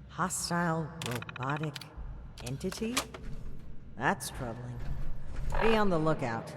Hostile robotic entity? That's troubling. Be on the lookout.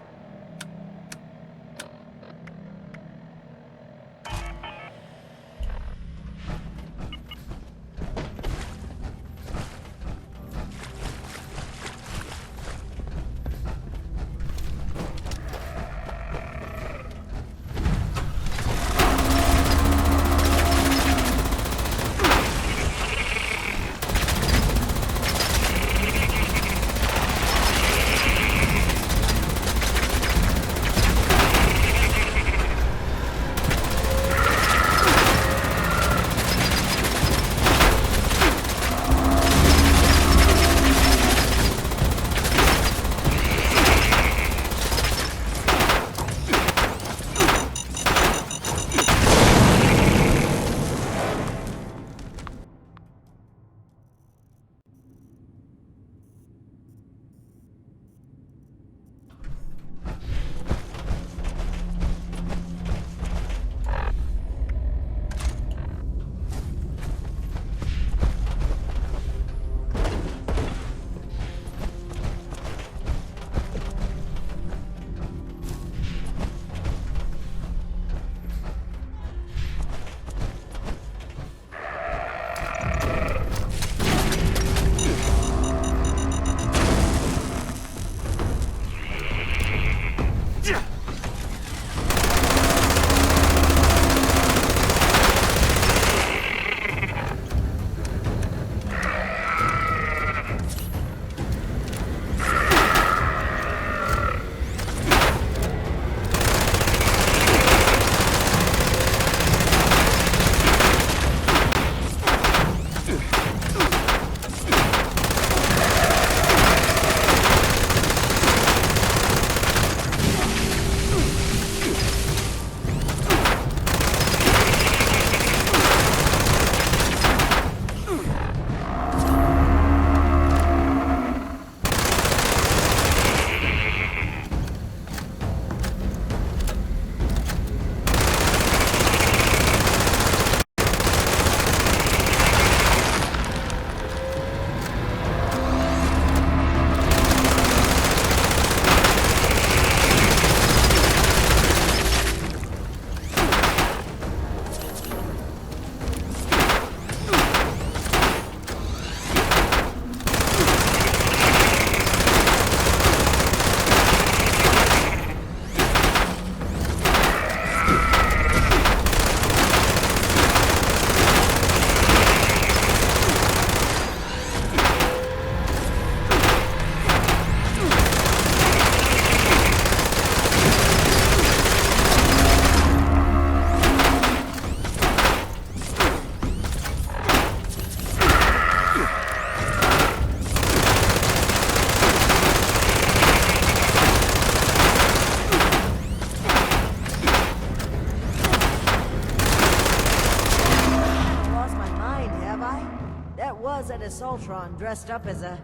Assaultron dressed up as a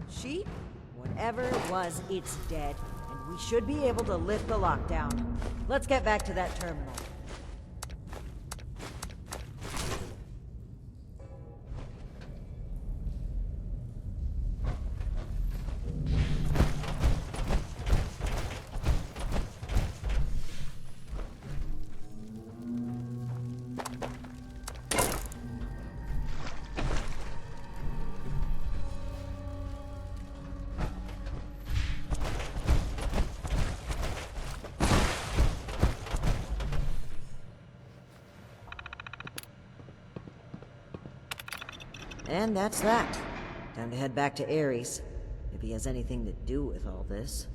sheep? Whatever it was, it's dead, and we should be able to lift the lockdown. Let's get back to that terminal. And that's that. Time to head back to Ares, if he has anything to do with all this.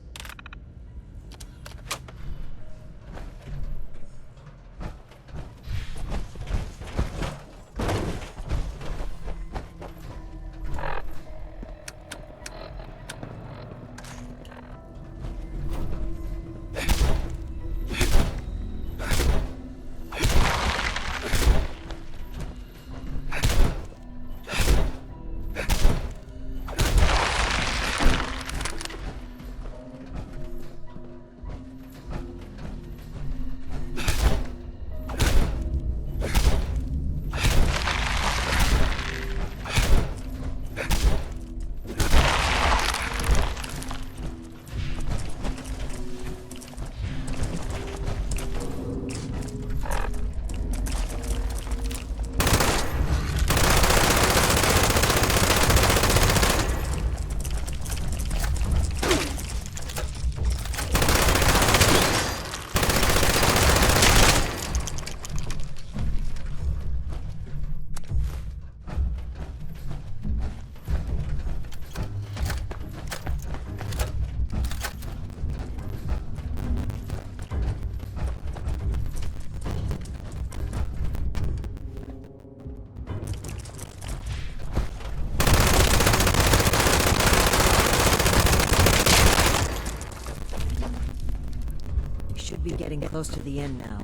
getting close to the end now.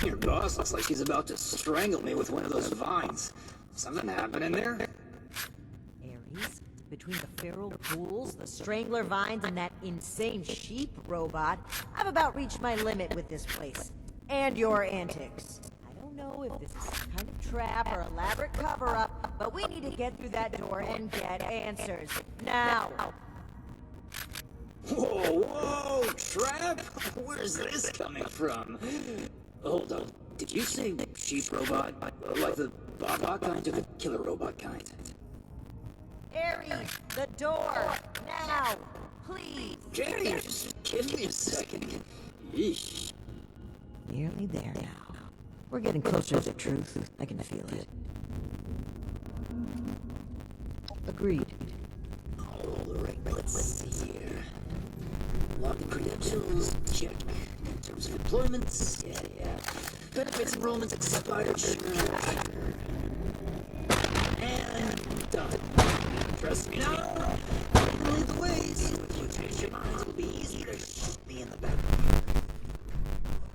Your boss looks like he's about to strangle me with one of those vines. Something happening there? Ares, between the feral ghouls, the strangler vines, and that insane sheep robot, I've about reached my limit with this place. And your antics. I don't know if this is some kind of trap or elaborate cover-up, but we need to get through that door and get answers. Now! Whoa, whoa, trap? Where's this coming from? Hold on, did you say sheep robot? Like the Baba kind or the killer robot kind? Ares, the door! Now! Please! Okay, just give me a second. Yeesh. Nearly there now. We're getting closer to the truth. I can feel it. Agreed. Alright, let's see here. Login credentials, check. Terms of employment, yeah. Benefits enrollment expired, sure. And done. Trust me now. I'll lead the way, so if you change your minds, it'll be easy to shoot me in the back.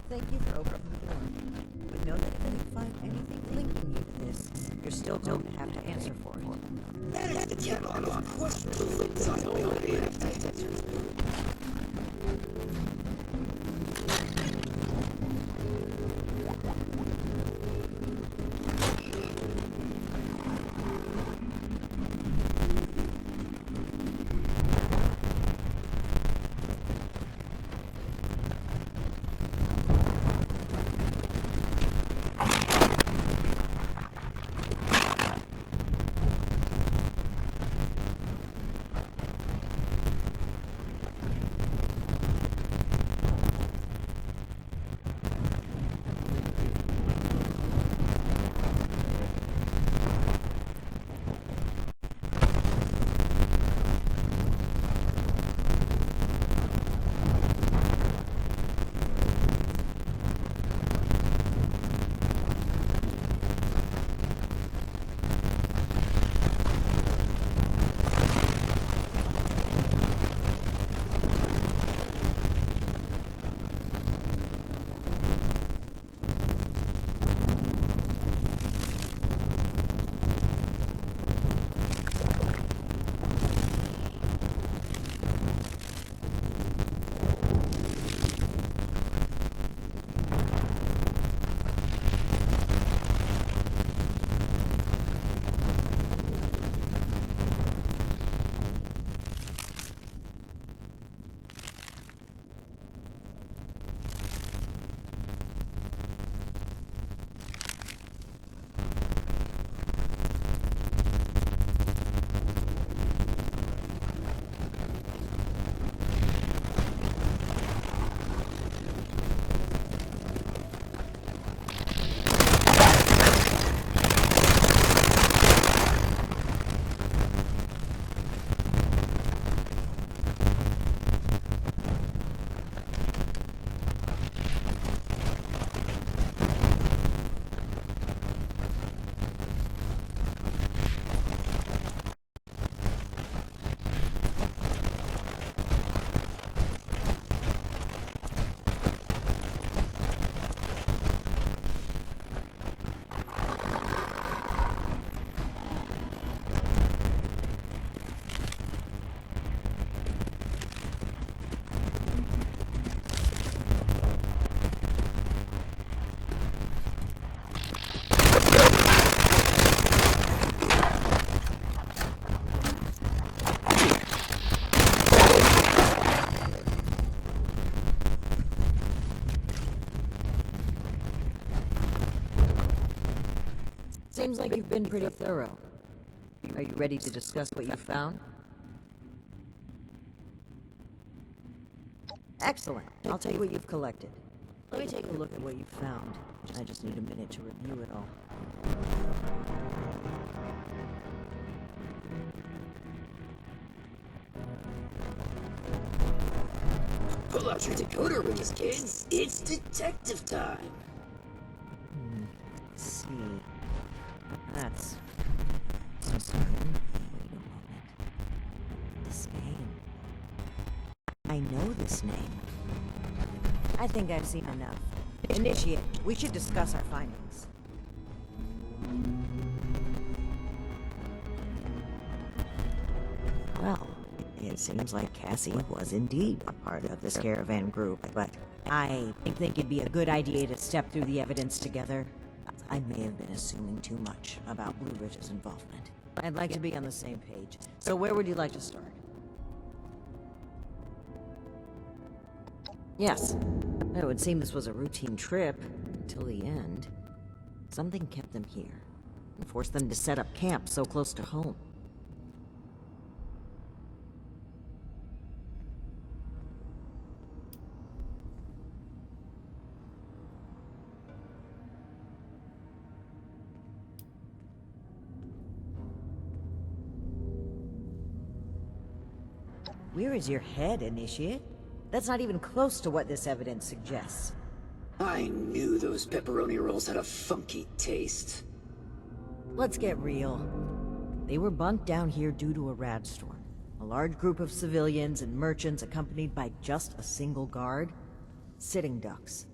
Thank you for opening the door. But know that if you find anything linking you to this, you're still going to have to answer for it. That is the catalog of questionable things I already have to answer. Seems like you've been pretty thorough. Are you ready to discuss what you found? Excellent. I'll tell you what you've collected. Let me take a look at what you found. I just need a minute to review it all. Pull out your decoder rings, kids. It's detective time. Let's see. That's... so sorry. Wait a moment. this name. I know this name. I think I've seen enough. Initiate. We should discuss our findings. Well, it seems like Cassie was indeed a part of this caravan group, but I think it'd be a good idea to step through the evidence together. I may have been assuming too much about Blue Ridge's involvement. I'd like to be on the same page. So where would you like to start? Yes. It would seem this was a routine trip until the end. Something kept them here and forced them to set up camp so close to home. Where is your head, Initiate? That's not even close to what this evidence suggests. I knew those pepperoni rolls had a funky taste. Let's get real. They were bunked down here due to a rad storm. A large group of civilians and merchants accompanied by just a single guard. Sitting ducks.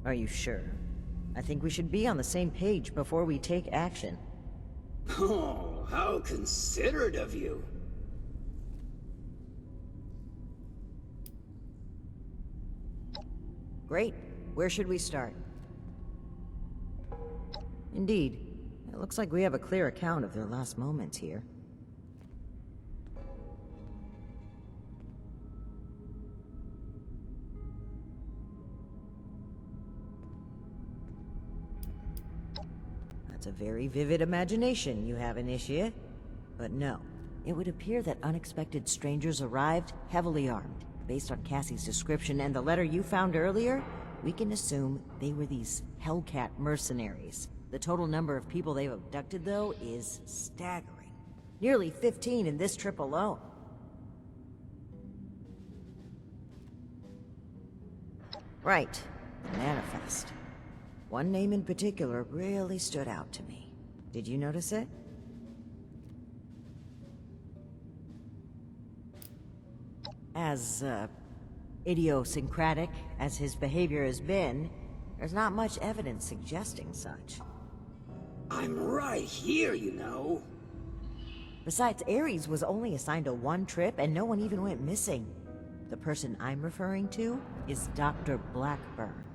Are you sure? I think we should be on the same page before we take action. Oh, how considerate of you. Great. Where should we start? Indeed. It looks like we have a clear account of their last moments here. That's a very vivid imagination you have, Initiate. But no, it would appear that unexpected strangers arrived heavily armed. Based on Cassie's description and the letter you found earlier, we can assume they were these Hellcat mercenaries. The total number of people they've abducted, though, is staggering. Nearly 15 in this trip alone. Right, the manifest. One name in particular really stood out to me. Did you notice it? As, idiosyncratic as his behavior has been, there's not much evidence suggesting such. I'm right here, you know. Besides, Ares was only assigned to one trip and no one even went missing. The person I'm referring to is Dr. Blackburn.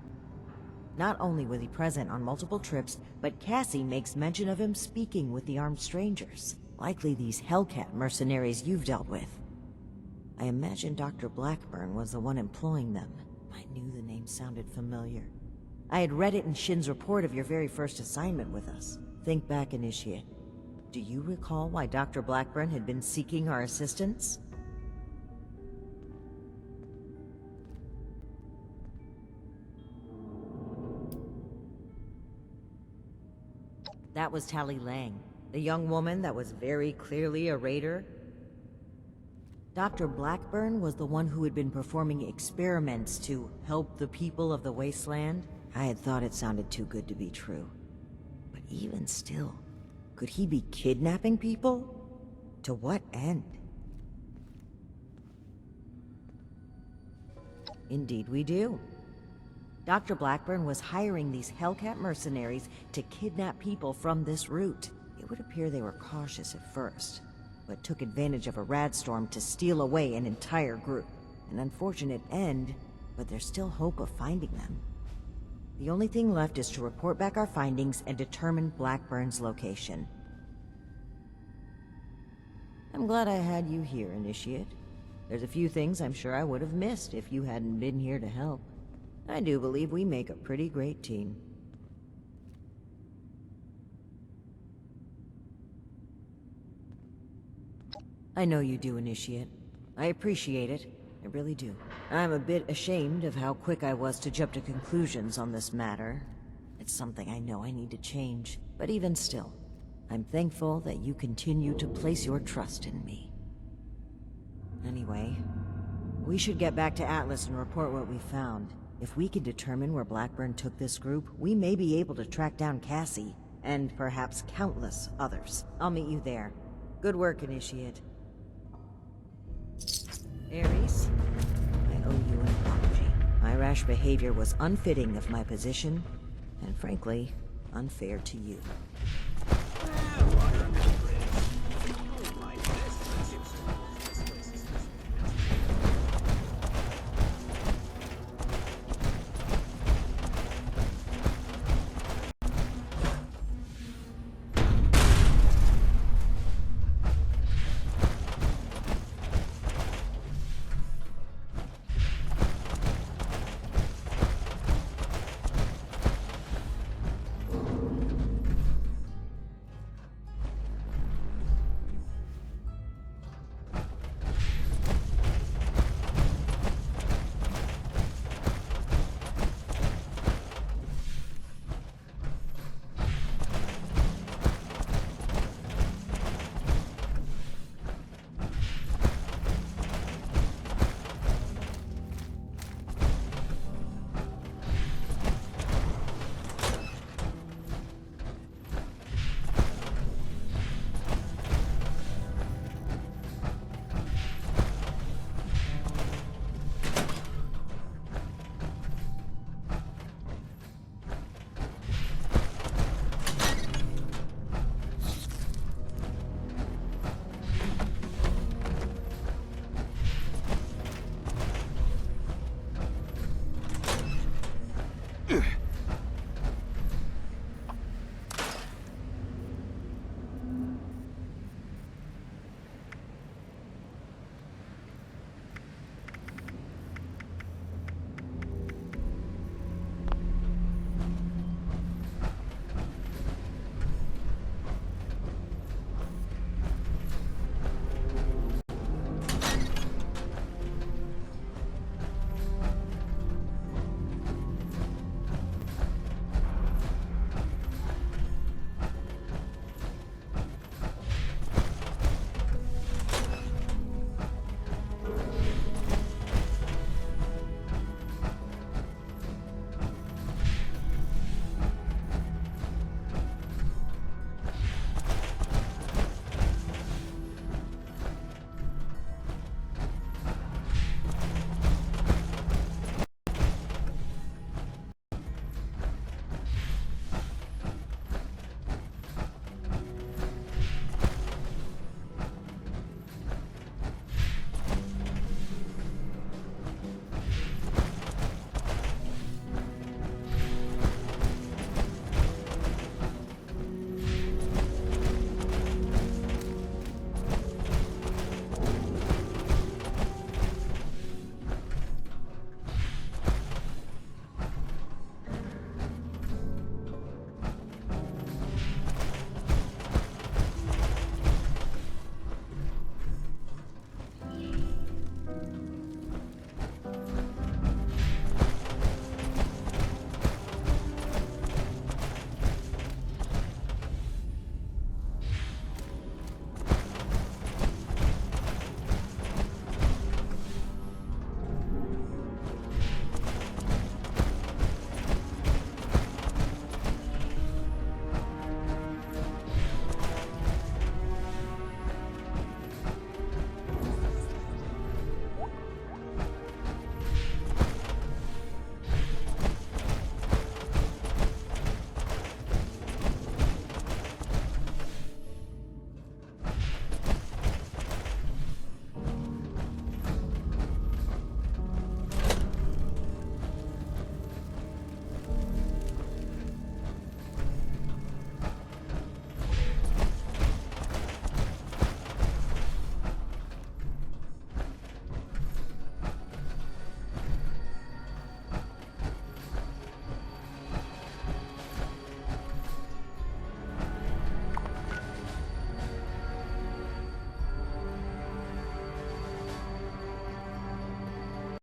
Not only was he present on multiple trips, but Cassie makes mention of him speaking with the armed strangers. Likely these Hellcat mercenaries you've dealt with. I imagine Dr. Blackburn was the one employing them. I knew the name sounded familiar. I had read it in Shin's report of your very first assignment with us. Think back, Initiate. Do you recall why Dr. Blackburn had been seeking our assistance? That was Tally Lang, the young woman that was very clearly a raider. Dr. Blackburn was the one who had been performing experiments to help the people of the wasteland. I had thought it sounded too good to be true. But even still, could he be kidnapping people? To what end? Indeed we do. Dr. Blackburn was hiring these Hellcat mercenaries to kidnap people from this route. It would appear they were cautious at first, but took advantage of a rad storm to steal away an entire group. An unfortunate end, but there's still hope of finding them. The only thing left is to report back our findings and determine Blackburn's location. I'm glad I had you here, Initiate. There's a few things I'm sure I would have missed if you hadn't been here to help. I do believe we make a pretty great team. I know you do, Initiate. I appreciate it. I really do. I'm a bit ashamed of how quick I was to jump to conclusions on this matter. It's something I know I need to change. But even still, I'm thankful that you continue to place your trust in me. Anyway, We should get back to Atlas and report what we found. If we can determine where Blackburn took this group, we may be able to track down Cassie, and perhaps countless others. I'll meet you there. Good work, Initiate. Ares, I owe you an apology. My rash behavior was unfitting of my position, and frankly, unfair to you. Water under the